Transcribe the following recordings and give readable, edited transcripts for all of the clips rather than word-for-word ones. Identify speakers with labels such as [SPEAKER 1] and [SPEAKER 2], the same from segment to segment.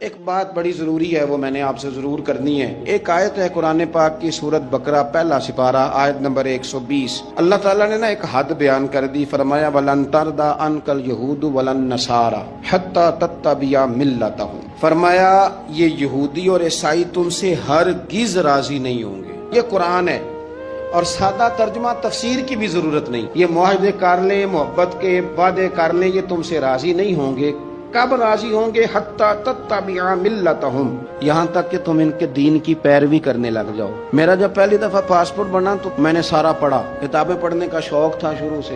[SPEAKER 1] ایک بات بڑی ضروری ہے، وہ میں نے آپ سے ضرور کرنی ہے۔ ایک آیت ہے قرآن پاک کی سورت بقرہ پہلا سپارہ آیت نمبر 120۔ اللہ تعالیٰ نے ایک حد بیان کر دی، فرمایا وَلَن تَرْضَىٰ عَنْكَ الْيَهُودُ وَلَا النَّصَارَىٰ حَتَّىٰ تَتَّبِعَ مِلَّتَهُمْ۔ فرمایا یہ یہودی اور عیسائی تم سے ہرگز راضی نہیں ہوں گے۔ یہ قرآن ہے اور سادہ ترجمہ تفسیر کی بھی ضرورت نہیں۔ یہ معاہدے کر لیں، محبت کے وعدے کر لیں، یہ تم سے راضی نہیں ہوں گے۔ کب راضی ہوں گے؟ حتیٰ تتبع ملتہم، یہاں تک کہ تم ان کے دین کی پیروی کرنے لگ جاؤ۔ میرا جب پہلی دفعہ پاسپورٹ بنا تو میں نے سارا پڑھا، کتابیں پڑھنے کا شوق تھا شروع سے۔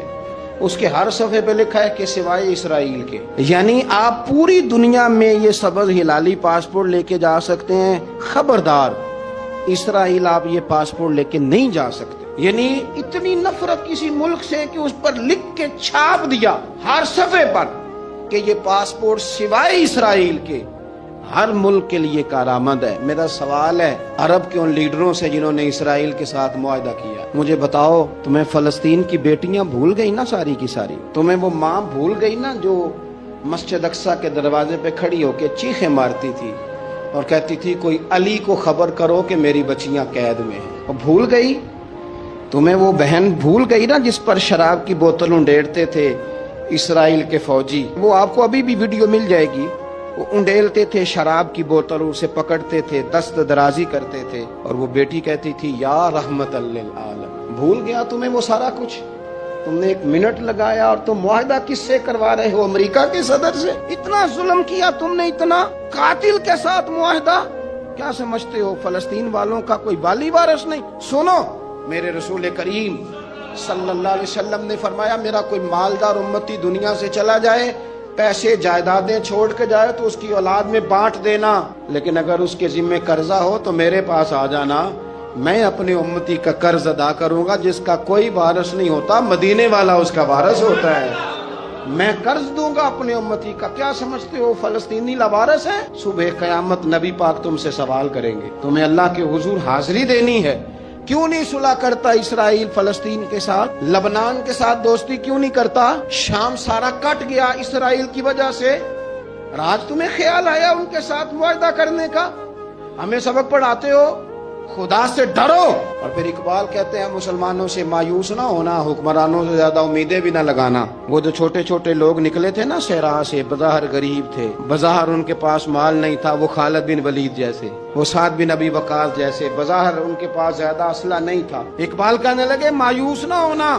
[SPEAKER 1] اس کے ہر صفحے پہ لکھا ہے کہ سوائے اسرائیل کے، یعنی آپ پوری دنیا میں یہ سبز ہلالی پاسپورٹ لے کے جا سکتے ہیں، خبردار اسرائیل آپ یہ پاسپورٹ لے کے نہیں جا سکتے۔ یعنی اتنی نفرت کسی ملک سے کہ اس پر لکھ کے چھاپ دیا ہر صفحے پر کہ یہ پاسپورٹ سوائے اسرائیل کے ہر ملک کے لیے کارآمد ہے۔ میرا سوال ہے عرب کے ان لیڈروں سے جنہوں نے اسرائیل کے ساتھ معاہدہ کیا، مجھے بتاؤ تمہیں فلسطین کی بیٹیاں بھول گئی نا ساری کی ساری؟ تمہیں وہ ماں بھول گئی نا جو مسجد اقصیٰ کے دروازے پہ کھڑی ہو کے چیخیں مارتی تھی اور کہتی تھی کوئی علی کو خبر کرو کہ میری بچیاں قید میں ہیں؟ اور بھول گئی؟ تمہیں وہ بہن بھول گئی نا جس پر شراب کی بوتل انڈیڑتے تھے اسرائیل کے فوجی؟ وہ آپ کو ابھی بھی ویڈیو مل جائے گی۔ وہ انڈیلتے تھے شراب کی بوتل، اسے پکڑتے تھے، دست درازی کرتے تھے، اور وہ بیٹی کہتی تھی یا رحمت للعالم۔ بھول گیا تمہیں وہ سارا کچھ؟ تم نے ایک منٹ لگایا اور تم معاہدہ کس سے کروا رہے ہو؟ امریکہ کے صدر سے؟ اتنا ظلم کیا تم نے، اتنا قاتل کے ساتھ معاہدہ؟ کیا سمجھتے ہو فلسطین والوں کا کوئی والی وارث نہیں؟ سنو، میرے رسول کریم صلی اللہ علیہ وسلم نے فرمایا میرا کوئی مالدار امتی دنیا سے چلا جائے، پیسے جائیدادیں چھوڑ کے جائے تو اس کی اولاد میں بانٹ دینا، لیکن اگر اس کے ذمہ قرضہ ہو تو میرے پاس آ جانا، میں اپنے امتی کا قرض ادا کروں گا۔ جس کا کوئی وارث نہیں ہوتا مدینے والا اس کا وارث ہوتا ہے، میں قرض دوں گا اپنے امتی کا۔ کیا سمجھتے ہو فلسطینی لاوارث ہیں؟ صبح قیامت نبی پاک تم سے سوال کریں گے، تمہیں اللہ کے حضور حاضری دینی ہے۔ کیوں نہیں صلح کرتا اسرائیل فلسطین کے ساتھ؟ لبنان کے ساتھ دوستی کیوں نہیں کرتا؟ شام سارا کٹ گیا اسرائیل کی وجہ سے، رات تمہیں خیال آیا ان کے ساتھ معاہدہ کرنے کا؟ ہمیں سبق پڑھاتے ہو، خدا سے ڈرو۔ اور پھر اقبال کہتے ہیں مسلمانوں سے مایوس نہ ہونا، حکمرانوں سے زیادہ امیدیں بھی نہ لگانا۔ وہ جو چھوٹے چھوٹے لوگ نکلے تھے نا صحرا سے، بظاہر غریب تھے، بظاہر ان کے پاس مال نہیں تھا، وہ خالد بن ولید جیسے، وہ سعد بن ابی وقاص جیسے، بظاہر ان کے پاس زیادہ اسلحہ نہیں تھا۔ اقبال کہنے لگے مایوس نہ ہونا،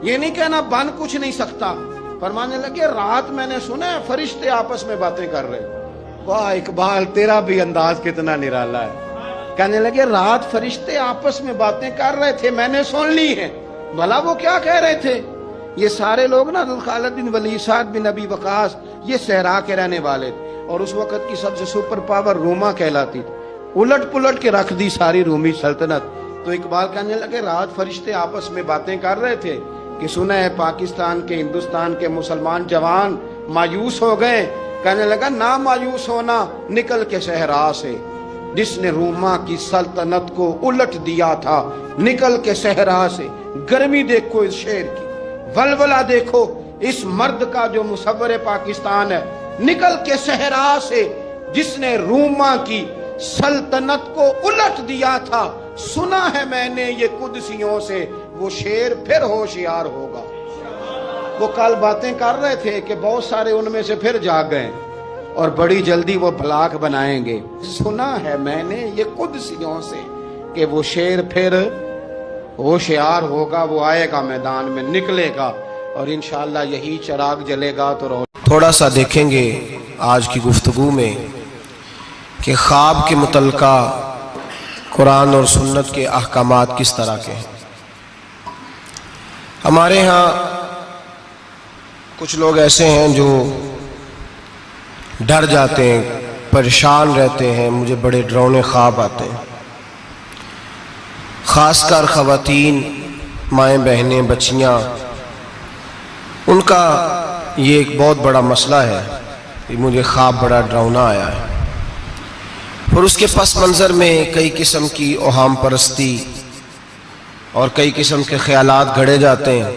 [SPEAKER 1] یہ نہیں کہنا بن کچھ نہیں سکتا۔ فرمانے لگے رات میں نے سنا ہے فرشتے آپس میں باتیں کر رہے۔ واہ اقبال، تیرا بھی انداز کتنا نرالا ہے۔ کہنے لگے رات فرشتے آپس میں باتیں کر رہے تھے، میں نے سن لی ہیں۔ بھلا وہ کیا کہہ رہے تھے؟ یہ سارے لوگ نا خالد بن ولید، سعد بن ابی وقاص، یہ صحرا کے رہنے والے تھے، اور اس وقت کی سب سے سپر پاور روما کہلاتی تھی۔ الٹ پلٹ کے رکھ دی ساری رومی سلطنت۔ تو اقبال کہنے لگے رات فرشتے آپس میں باتیں کر رہے تھے کہ سنا ہے پاکستان کے، ہندوستان کے مسلمان جوان مایوس ہو گئے۔ کہنے لگا نہ مایوس ہونا، نکل کے صحرا سے، جس نے روما کی سلطنت کو الٹ دیا تھا، نکل کے صحرا سے۔ گرمی دیکھو اس شیر کی، ولولہ دیکھو اس مرد کا جو مصور پاکستان ہے، نکل کے صحرا سے جس نے روما کی سلطنت کو الٹ دیا تھا، سنا ہے میں نے یہ قدسیوں سے، وہ شیر پھر ہوشیار ہوگا۔ وہ کل باتیں کر رہے تھے کہ بہت سارے ان میں سے پھر جاگ گئے اور بڑی جلدی وہ بلاک بنائیں گے۔ سنا ہے میں نے یہ قدسیوں سے کہ وہ شیر پھر ہوشیار ہوگا، وہ آئے گا میدان میں، نکلے گا، اور انشاءاللہ یہی چراغ جلے گا تو
[SPEAKER 2] تھوڑا سا دیکھیں گے آج کی گفتگو میں کہ خواب کے متعلقہ قرآن اور سنت کے احکامات کس طرح کے ہیں۔ ہمارے ہاں کچھ لوگ ایسے ہیں جو ڈر جاتے ہیں، پریشان رہتے ہیں، مجھے بڑے ڈراؤنے خواب آتے ہیں۔ خاص کر خواتین، مائیں بہنیں، بچیاں، ان کا یہ ایک بہت بڑا مسئلہ ہے کہ مجھے خواب بڑا ڈراؤنا آیا ہے، اور اس کے پس منظر میں کئی قسم کی اوہام پرستی اور کئی قسم کے خیالات گھڑے جاتے ہیں۔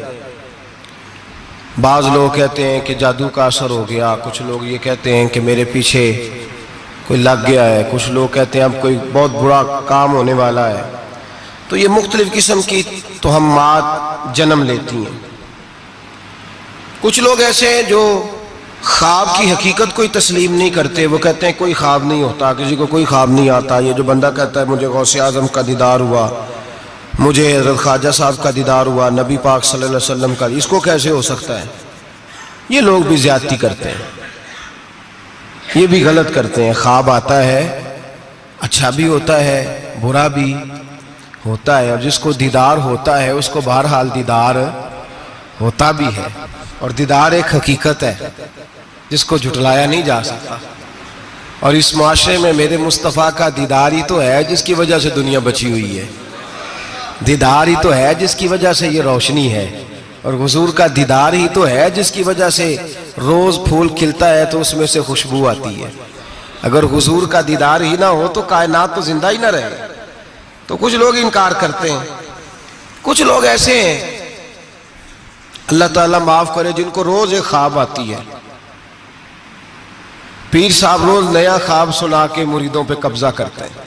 [SPEAKER 2] بعض لوگ کہتے ہیں کہ جادو کا اثر ہو گیا، کچھ لوگ یہ کہتے ہیں کہ میرے پیچھے کوئی لگ گیا ہے، کچھ لوگ کہتے ہیں اب کوئی بہت برا کام ہونے والا ہے. تو یہ مختلف قسم کی توہمات جنم لیتی ہیں. کچھ لوگ ایسے ہیں جو خواب کی حقیقت کوئی تسلیم نہیں کرتے. وہ کہتے ہیں کوئی خواب نہیں ہوتا، کسی کو کوئی خواب نہیں آتا. یہ جو بندہ کہتا ہے مجھے غوث اعظم کا دیدار ہوا، مجھے حضرت خواجہ صاحب کا دیدار ہوا، نبی پاک صلی اللہ علیہ وسلم کا، اس کو کیسے ہو سکتا ہے؟ یہ لوگ بھی زیادتی کرتے ہیں، یہ بھی غلط کرتے ہیں. خواب آتا ہے، اچھا بھی ہوتا ہے، برا بھی ہوتا ہے، اور جس کو دیدار ہوتا ہے اس کو بہرحال دیدار ہوتا بھی ہے. اور دیدار ایک حقیقت ہے جس کو جھٹلایا نہیں جا سکتا. اور اس معاشرے میں میرے مصطفیٰ کا دیدار ہی تو ہے جس کی وجہ سے دنیا بچی ہوئی ہے. دیدار ہی تو ہے جس کی وجہ سے یہ روشنی ہے. اور حضور کا دیدار ہی تو ہے جس کی وجہ سے روز پھول کھلتا ہے تو اس میں سے خوشبو آتی ہے. اگر حضور کا دیدار ہی نہ ہو تو کائنات تو زندہ ہی نہ رہے. تو کچھ لوگ انکار کرتے ہیں. کچھ لوگ ایسے ہیں اللہ تعالیٰ معاف کرے جن کو روز ایک خواب آتی ہے. پیر صاحب روز نیا خواب سنا کے مریدوں پہ قبضہ کرتے ہیں.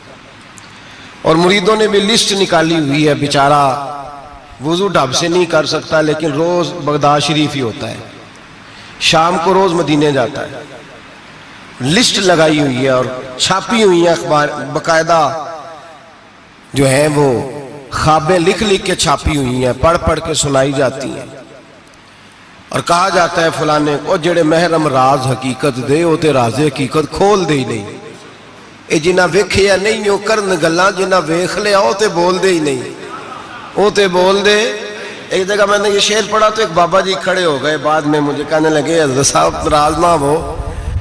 [SPEAKER 2] اور مریدوں نے بھی لسٹ نکالی ہوئی ہے. بیچارہ وضو ڈھب سے نہیں کر سکتا لیکن روز بغداد شریف ہی ہوتا ہے، شام کو روز مدینے جاتا ہے. لسٹ لگائی ہوئی ہے اور چھاپی ہوئی ہیں اخبار باقاعدہ، جو ہیں وہ خوابیں لکھ لکھ کے چھاپی ہوئی ہیں، پڑھ پڑھ کے سنائی جاتی ہیں. اور کہا جاتا ہے فلانے کو جڑے محرم راز حقیقت دے وہ تے راز حقیقت کھول دے ہی نہیں. اے جنہ ویکھیا نہیں وہ کرن گلاں، جنہ ویکھ لیا وہ تے بول دے ہی نہیں، وہ تے بول دے. ایک جگہ میں نے یہ شعر پڑھا تو ایک بابا جی کھڑے ہو گئے، بعد میں مجھے کہنے لگے حضرت صاحب ناراض نہ ہو،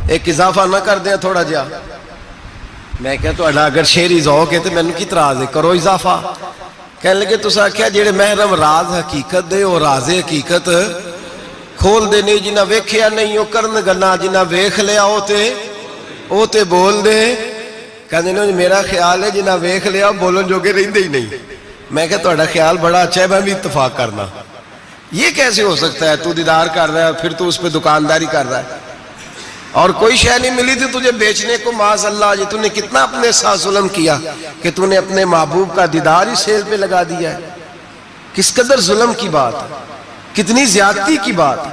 [SPEAKER 2] ایک اضافہ نہ کر دیں تھوڑا جہا. میں کہا تو اگر شعری ذوق ہے تو مینوں کی اعتراض ہے، کرو اضافہ. کہنے لگے تساں آکھیا جڑے محرم راز حقیقت دے وہ راز حقیقت کھول دے نہیں، جنہ ویکھیا نہیں وہ کرن گلاں، جنہ ویکھ لیا وہ تے بول دے. کہندے نے میرا خیال ہے جنہ ویکھ لیا بولن جوگے رہندے ہی نہیں. میں کہا تہاڈا خیال بڑا اچھا ہے، میں بھی اتفاق کرنا. یہ کیسے ہو سکتا ہے؟ تو دیدار کر رہا ہے پھر تو اس پہ دکانداری کر رہا ہے اور کوئی شے نہیں ملی تھی تجھے بیچنے کو. معاذ اللہ، یہ تو نے کتنا اپنے ساتھ ظلم کیا کہ تو نے اپنے محبوب کا دیدار ہی سیل پہ لگا دیا ہے. کس قدر ظلم کی بات ہے، کتنی زیادتی کی بات ہے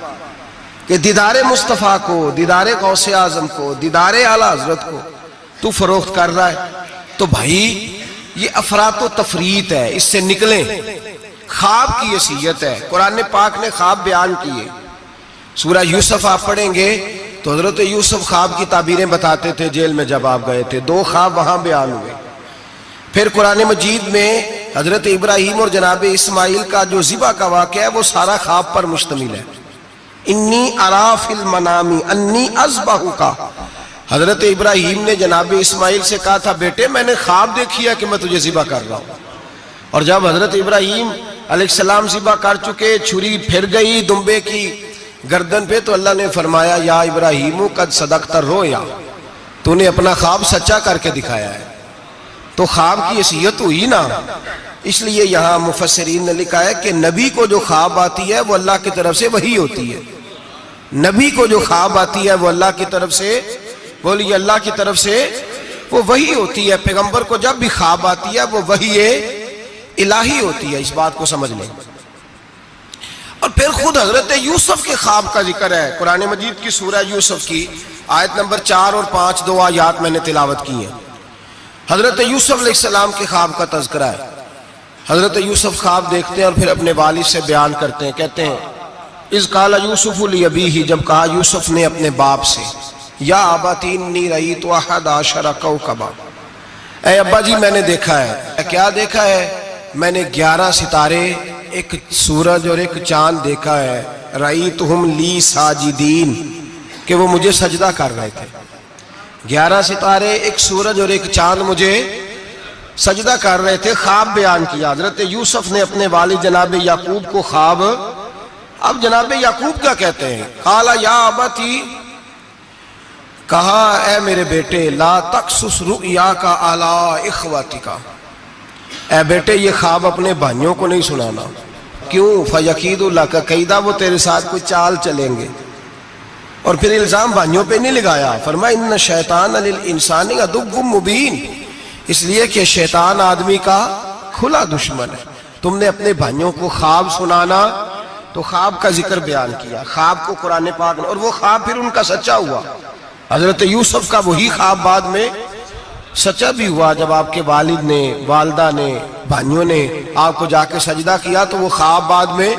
[SPEAKER 2] کہ دیدار مصطفیٰ کو، دیدار غوث اعظم کو، دیدار اعلیٰ حضرت کو تو فروخت کر رہا ہے. تو بھائی یہ افراط و تفریط ہے، اس سے نکلیں. خواب کی حیثیت ہے، قرآن پاک نے خواب بیان کیے. سورہ یوسف آپ پڑھیں گے تو حضرت یوسف خواب کی تعبیریں بتاتے تھے جیل میں جب آپ گئے تھے. 2 خواب وہاں بیان ہوئے. پھر قرآن مجید میں حضرت ابراہیم اور جناب اسماعیل کا جو ذبح کا واقعہ ہے وہ سارا خواب پر مشتمل ہے. انی ارا فی المنام انی اذبحک. حضرت ابراہیم نے جناب اسماعیل سے کہا تھا بیٹے میں نے خواب دیکھی ہے کہ میں تجھے ذبح کر رہا ہوں. اور جب حضرت ابراہیم علیہ السلام ذبح کر چکے، چھری پھر گئی دمبے کی گردن پہ، تو اللہ نے فرمایا یا ابراہیم قد صدقت الرؤیا، تو نے اپنا خواب سچا کر کے دکھایا ہے. تو خواب کی حیثیت ہوئی نا. اس لیے یہاں مفسرین نے لکھا ہے کہ نبی کو جو خواب آتی ہے وہ اللہ کی طرف سے وحی ہوتی ہے. نبی کو جو خواب آتی ہے وہ اللہ کی طرف سے، بولیے اللہ کی طرف سے وہ وحی ہوتی ہے. پیغمبر کو جب بھی خواب آتی ہے وہ وحی الہی ہوتی ہے. اس بات کو سمجھ لیں. اور پھر خود حضرت یوسف کے خواب کا ذکر ہے. قرآن مجید کی سورہ یوسف کی آیت نمبر 4 اور 5 2 آیات میں نے تلاوت کی ہیں. حضرت یوسف علیہ السلام کے خواب کا تذکرہ ہے. حضرت یوسف خواب دیکھتے ہیں اور پھر اپنے والد سے بیان کرتے ہیں. کہتے ہیں اذ قال یوسف لابیہ، جب کہا یوسف نے اپنے باپ سے یا ابت انی رأیت 11 کوکبا، اے ابا جی میں نے دیکھا ہے. کیا دیکھا ہے؟ میں نے 11 ستارے، ایک سورج اور ایک چاند دیکھا ہے. رأیتہم لی ساجدین، کہ وہ مجھے سجدہ کر رہے تھے. 11 ستارے، ایک سورج اور ایک چاند مجھے سجدہ کر رہے تھے. خواب بیان کیا. حضرت یوسف نے اپنے والد جناب یعقوب کو خواب، اب جناب یعقوب کیا کہتے ہیں؟ قال یا ابتی، کہا اے میرے بیٹے، لا تقصص رؤیاک علی اخوتک، اے بیٹے یہ خواب اپنے بھائیوں کو نہیں سنانا. کیوں؟ فیکیدوا لک کیدا، وہ تیرے ساتھ کوئی چال چلیں گے. اور پھر الزام بھائیوں پہ نہیں لگایا، فرمایا ان شیطان للانسان عدو مبین، اس لیے کہ شیطان آدمی کا کھلا دشمن ہے۔ تم نے اپنے بھائیوں کو خواب سنانا تو خواب کا ذکر بیان کیا، خواب کو قرآن پاک نے، اور وہ خواب پھر ان کا سچا ہوا۔ حضرت یوسف کا وہی خواب بعد میں سچا بھی ہوا، جب آپ کے والد نے، والدہ نے، بھائیوں نے آپ کو جا کے سجدہ کیا تو وہ خواب بعد میں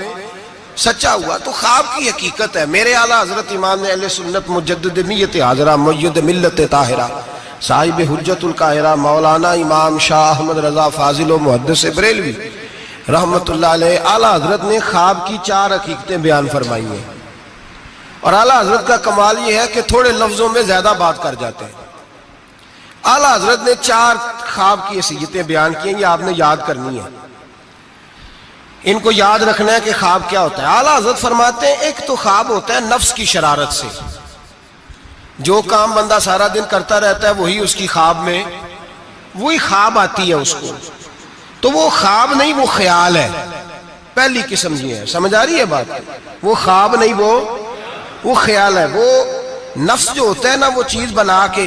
[SPEAKER 2] سچا ہوا۔ تو خواب کی حقیقت ہے۔ میرے اعلیٰ حضرت امام اہل سنت مجدد نیت حاضرہ مؤید ملت طاہرہ صاحب حجت القاہرہ مولانا امام شاہ احمد رضا فاضل و محدث بریلوی رحمت اللہ علیہ، اعلیٰ حضرت نے خواب کی 4 حقیقتیں بیان فرمائی ہیں، اور اعلیٰ حضرت کا کمال یہ ہے کہ تھوڑے لفظوں میں زیادہ بات کر جاتے ہیں۔ اعلیٰ حضرت نے 4 خواب کی حیثیتیں بیان کی ہیں، یہ آپ نے یاد کرنی ہے، ان کو یاد رکھنا ہے کہ خواب کیا ہوتا ہے۔ اعلیٰ حضرت فرماتے ہیں ایک تو خواب ہوتا ہے نفس کی شرارت سے، جو کام بندہ سارا دن کرتا رہتا ہے وہی اس کی خواب میں، وہی خواب آتی ہے اس کو، تو وہ خواب نہیں وہ خیال ہے، پہلی قسم یہ ہے، سمجھ آ رہی ہے بات؟ وہ خواب نہیں وہ خیال ہے۔ وہ نفس جو ہوتا ہے نا، وہ چیز بنا کے،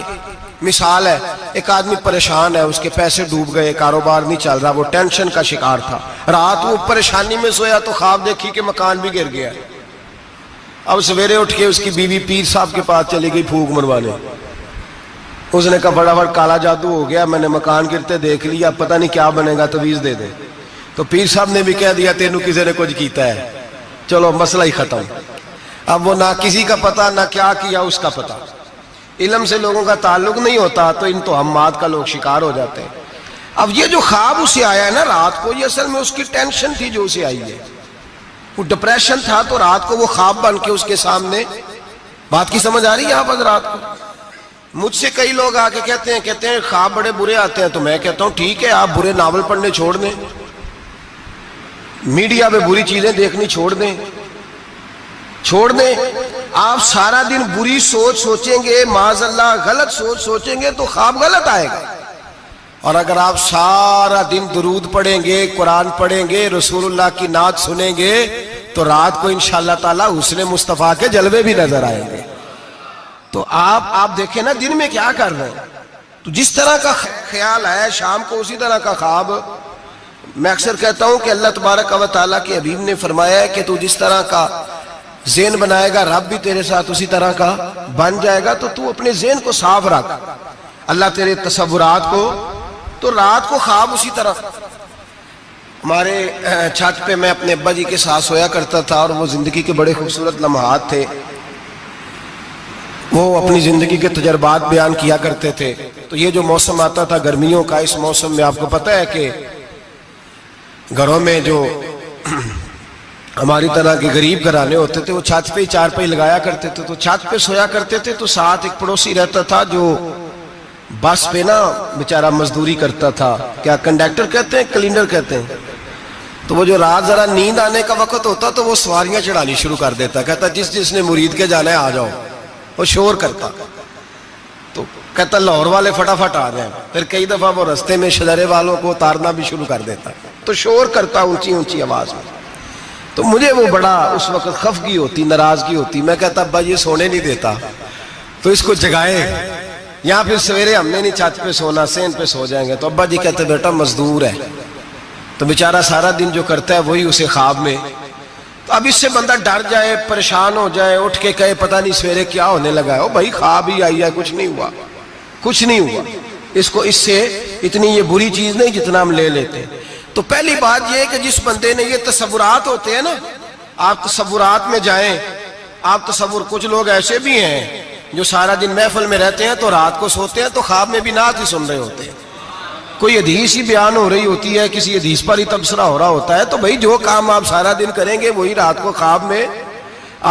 [SPEAKER 2] مثال ہے ایک آدمی پریشان ہے، اس کے پیسے ڈوب گئے، کاروبار نہیں چل رہا، وہ ٹینشن کا شکار تھا، رات وہ پریشانی میں سویا تو خواب دیکھی کہ مکان بھی گر گیا۔ اب سویرے اٹھ کے اس کی بیوی پیر صاحب کے پاس چلی گئی پھونک مروانے، اس نے کہا بڑا کالا جادو ہو گیا، میں نے مکان گرتے دیکھ لیا، پتہ نہیں کیا بنے گا، تویز دے دے۔ تو پیر صاحب نے بھی کہہ دیا تینوں کسی نے کچھ کیتا ہے، چلو مسئلہ ہی ختم۔ اب وہ نہ کسی کا پتہ نہ کیا کیا اس کا پتہ، علم سے لوگوں کا تعلق نہیں ہوتا تو ان توہمات کا لوگ شکار ہو جاتے ہیں۔ اب یہ جو خواب اسے آیا ہے نا رات کو، یہ اصل میں اس کی ٹینشن تھی جو اسے آئی ہے، وہ ڈپریشن تھا، تو رات کو وہ خواب بن کے اس کے سامنے، بات کی سمجھ آ رہی ہے آپ حضرات کو؟ مجھ سے کئی لوگ آ کے کہتے ہیں خواب بڑے برے آتے ہیں، تو میں کہتا ہوں ٹھیک ہے، آپ برے ناول پڑھنے چھوڑ دیں، میڈیا پہ بری چیزیں دیکھنی چھوڑ دیں، آپ سارا دن بری سوچ سوچیں گے، معاذ اللہ غلط سوچ سوچیں گے تو خواب غلط آئے گا۔ اور اگر آپ سارا دن درود پڑھیں گے، قرآن پڑھیں گے، رسول اللہ کی نعت سنیں گے تو رات کو انشاءاللہ تعالی حسن مصطفیٰ کے جلوے بھی نظر آئیں گے۔ تو آپ دیکھیں نا دن میں کیا کر رہے ہیں، تو جس طرح کا خیال ہے شام کو اسی طرح کا خواب۔ میں اکثر کہتا ہوں کہ اللہ تبارک و تعالیٰ کے حبیب نے فرمایا ہے کہ تو جس طرح کا ذہن بنائے گا رب بھی تیرے ساتھ اسی طرح کا بن جائے گا، تو اپنے ذہن کو صاف رکھ، اللہ تیرے تصورات کو، تو رات کو خواب اسی طرح۔ ہمارے چھت پہ میں اپنے ابا جی کے ساتھ سویا کرتا تھا، اور وہ زندگی کے بڑے خوبصورت لمحات تھے، وہ اپنی زندگی کے تجربات بیان کیا کرتے تھے۔ تو یہ جو موسم آتا تھا گرمیوں کا، اس موسم میں آپ کو پتہ ہے کہ گھروں میں جو ہماری طرح کے غریب گھرانے ہوتے تھے وہ چھت پہ ہی چارپائی لگایا کرتے تھے، تو چھت پہ سویا کرتے تھے، تو ساتھ ایک پڑوسی رہتا تھا جو بس پہ نا بیچارہ مزدوری کرتا تھا، کیا کنڈکٹر کہتے ہیں کلینڈر کہتے ہیں، تو وہ جو رات ذرا نیند آنے کا وقت ہوتا تو وہ سواریاں چڑھانی شروع کر دیتا، کہتا جس نے مرید کے جانا ہے آ جاؤ، وہ شور کرتا، تو کہتا لاہور والے فٹافٹ آ جائیں، پھر کئی دفعہ وہ رستے میں شجرے والوں کو اتارنا بھی شروع کر دیتا، تو شور کرتا اونچی اونچی آواز میں۔ تو مجھے وہ بڑا اس وقت خفگی ہوتی، ناراضگی ہوتی، میں کہتا ابا یہ سونے نہیں دیتا، تو اس کو جگائے، یا پھر سویرے ہم نے نہیں چھت پہ سونا، سین پہ سو جائیں گے، تو ابا جی کہتے بیٹا مزدور ہے، تو بیچارہ سارا دن جو کرتا ہے وہی اسے خواب میں، تو اب اس سے بندہ ڈر جائے، پریشان ہو جائے، اٹھ کے کہے پتہ نہیں سویرے کیا ہونے لگا ہے، او بھائی خواب ہی آئی ہے، کچھ نہیں ہوا، اس سے اتنی یہ بری چیز نہیں جتنا ہم لے لیتے ہیں۔ تو پہلی بات یہ ہے کہ جس بندے نے یہ تصورات ہوتے ہیں نا، آپ تصورات میں جائیں، آپ تصور، کچھ لوگ ایسے بھی ہیں جو سارا دن محفل میں رہتے ہیں تو رات کو سوتے ہیں تو خواب میں بھی نعت ہی سن رہے ہوتے ہیں، کوئی حدیث ہی بیان ہو رہی ہوتی ہے، کسی حدیث پر ہی تبصرہ ہو رہا ہوتا ہے، تو بھائی جو کام آپ سارا دن کریں گے وہی رات کو خواب میں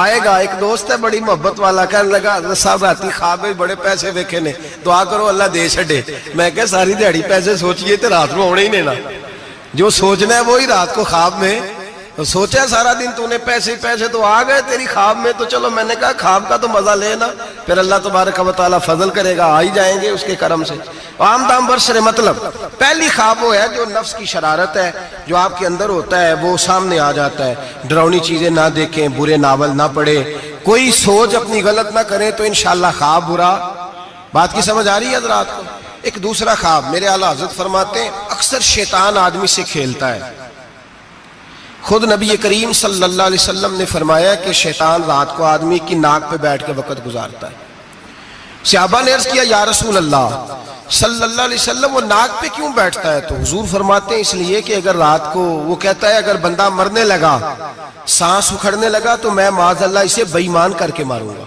[SPEAKER 2] آئے گا۔ ایک دوست ہے بڑی محبت والا، کہنے لگا حضرت صاحب راتی خواب میں بڑے پیسے ویکھے نے، دعا کرو اللہ دے چھڈے۔ میں کہ ساری دیہڑی پیسے سوچیے تو رات میں ہونے ہی نہیں نا، جو سوچنا ہے وہی رات کو خواب میں سوچا، سارا دن تو نے پیسے تو آ گئے تیری خواب میں، تو چلو میں نے کہا خواب کا تو مزہ لینا، پھر اللہ تبارک و تعالیٰ فضل کرے گا، آ ہی جائیں گے اس کے کرم سے۔ عام دام برسر مطلب پہلی خواب وہ ہے جو نفس کی شرارت ہے، جو آپ کے اندر ہوتا ہے، وہ سامنے آ جاتا ہے۔ ڈراؤنی چیزیں نہ دیکھیں، برے ناول نہ پڑھیں، کوئی سوچ اپنی غلط نہ کریں تو انشاءاللہ خواب برا. بات کی سمجھ آ رہی ہے حضرات کو؟ ایک دوسرا خواب میرے اعلیٰ حضرت فرماتے ہیں اکثر شیطان آدمی سے کھیلتا ہے. خود نبی کریم صلی اللہ علیہ وسلم نے فرمایا کہ شیطان رات کو آدمی کی ناک پہ بیٹھ کے وقت گزارتا ہے. صحابہ نے عرض کیا یا رسول اللہ صلی اللہ علیہ وسلم وہ ناک پہ کیوں بیٹھتا ہے؟ تو حضور فرماتے ہیں اس لیے کہ اگر رات کو وہ کہتا ہے اگر بندہ مرنے لگا سانس اکھڑنے لگا تو میں معاذ اللہ اسے بے ایمان کر کے ماروں گا.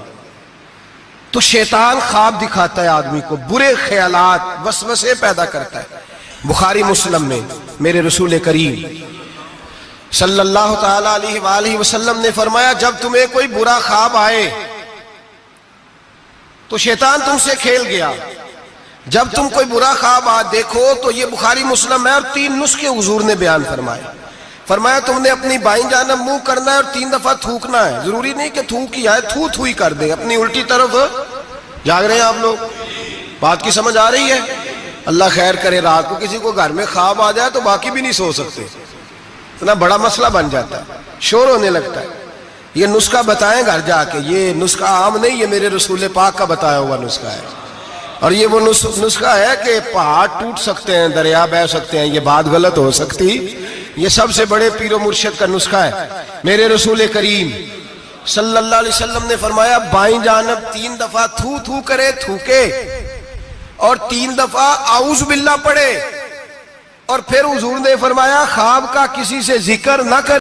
[SPEAKER 2] تو شیطان خواب دکھاتا ہے آدمی کو، برے خیالات وسوسے پیدا کرتا ہے. بخاری مسلم میں میرے رسول کریم صلی اللہ تعالی علیہ وآلہ وسلم نے فرمایا جب تمہیں کوئی برا خواب آئے تو شیطان تم سے کھیل گیا، جب تم کوئی برا خواب دیکھو تو یہ بخاری مسلم ہے اور 3 نسخے حضور نے بیان فرمائے. فرمایا تم نے اپنی بائیں جانب منہ کرنا ہے اور 3 دفعہ تھوکنا ہے. ضروری نہیں کہ تھوک ہی آئے، تھو تھو ہی کر دے، اپنی الٹی طرف. جاگ رہے ہیں آپ لوگ؟ بات کی سمجھ آ رہی ہے؟ اللہ خیر کرے. رات کو کسی کو گھر میں خواب آ جائے تو باقی بھی نہیں سو سکتے، اتنا بڑا مسئلہ بن جاتا ہے، شور ہونے لگتا ہے. یہ نسخہ بتائیں گھر جا کے، یہ نسخہ عام نہیں، یہ میرے رسول پاک کا بتایا ہوا نسخہ ہے. اور یہ وہ نسخہ ہے کہ پہاڑ ٹوٹ سکتے ہیں، دریا بہہ سکتے ہیں، یہ بات غلط ہو سکتی. یہ سب سے بڑے پیر و مرشد کا نسخہ ہے. میرے رسول کریم صلی اللہ علیہ وسلم نے فرمایا بائیں جانب 3 دفعہ تھو تھو کرے، تھوکے، اور 3 دفعہ اعوذ باللہ پڑھے. اور پھر حضور نے فرمایا خواب کا کسی سے ذکر نہ کرے.